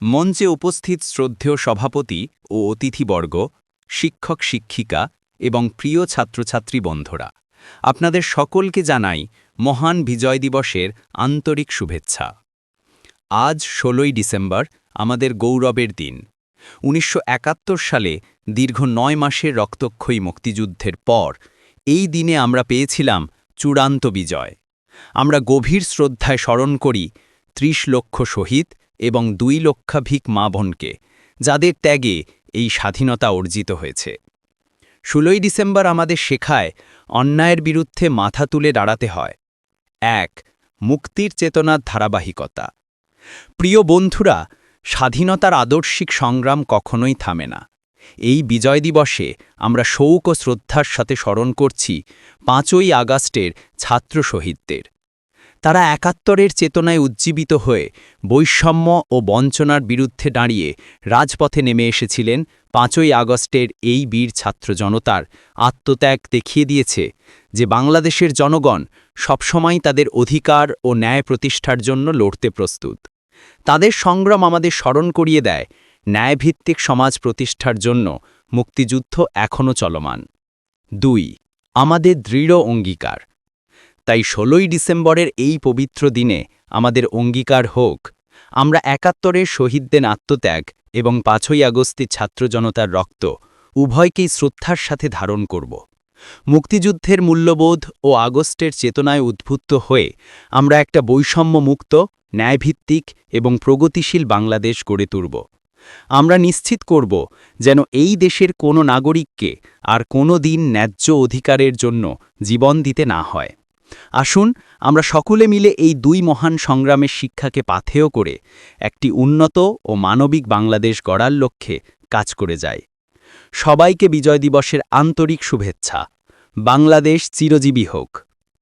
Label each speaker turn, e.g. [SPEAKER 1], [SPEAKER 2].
[SPEAKER 1] মঞ্চে উপস্থিত শ্রদ্ধেয় সভাপতি ও অতিথিবর্গ, শিক্ষক শিক্ষিকা এবং প্রিয় ছাত্রছাত্রী বন্ধুরা, আপনাদের সকলকে জানাই মহান বিজয় দিবসের আন্তরিক শুভেচ্ছা। আজ ১৬ই ডিসেম্বর আমাদের গৌরবের দিন। ১৯৭১ সালে দীর্ঘ ৯ মাসের রক্তক্ষয়ী মুক্তিযুদ্ধের পর এই দিনে আমরা পেয়েছিলাম চূড়ান্ত বিজয়। আমরা গভীর শ্রদ্ধায় স্মরণ করি ৩০ লক্ষ শহীদ এবং ২ লক্ষাধিক মা বোনকে, যাদের ত্যাগে এই স্বাধীনতা অর্জিত হয়েছে। ১৬ই ডিসেম্বর আমাদের শেখায় অন্যায়ের বিরুদ্ধে মাথা তুলে দাঁড়াতে হয়। ১. মুক্তির চেতনার ধারাবাহিকতা। প্রিয় বন্ধুরা, স্বাধীনতার আদর্শিক সংগ্রাম কখনোই থামে না। এই বিজয় দিবসে আমরা শৌক ও শ্রদ্ধার সাথে স্মরণ করছি ৫ই আগস্টের ছাত্র শহীদদের। তারা একাত্তরের চেতনায় উজ্জীবিত হয়ে বৈষম্য ও বঞ্চনার বিরুদ্ধে দাঁড়িয়ে রাজপথে নেমে এসেছিলেন। ৫ই আগস্টের এই বীর ছাত্র জনতার আত্মত্যাগ দেখিয়ে দিয়েছে যে বাংলাদেশের জনগণ সবসময় তাদের অধিকার ও ন্যায় প্রতিষ্ঠার জন্য লড়তে প্রস্তুত। তাদের সংগ্রাম আমাদের স্মরণ করিয়ে দেয় ন্যায়ভিত্তিক সমাজ প্রতিষ্ঠার জন্য মুক্তিযুদ্ধ এখনও চলমান। ২. আমাদের দৃঢ় অঙ্গীকার। তাই ১৬ই ডিসেম্বরের এই পবিত্র দিনে আমাদের অঙ্গীকার হোক, আমরা একাত্তরের শহীদদের আত্মত্যাগ এবং ৫ই আগস্টের ছাত্র জনতার রক্ত উভয়কেই শ্রদ্ধার সাথে ধারণ করব। মুক্তিযুদ্ধের মূল্যবোধ ও আগস্টের চেতনায় উদ্বুদ্ধ হয়ে আমরা একটা বৈষম্যমুক্ত, ন্যায়ভিত্তিক এবং প্রগতিশীল বাংলাদেশ গড়ে তুলব। আমরা নিশ্চিত করব যেন এই দেশের কোনো নাগরিককে আর কোনো দিন ন্যায্য অধিকারের জন্য জীবন দিতে না হয়। আসুন আমরা সকলে মিলে এই ২ মহান সংগ্রামের শিক্ষাকে পাথেয় করে একটি উন্নত ও মানবিক বাংলাদেশ গড়ার লক্ষ্যে কাজ করে যাই। সবাইকে বিজয় দিবসের আন্তরিক শুভেচ্ছা। বাংলাদেশ চিরজীবী হোক।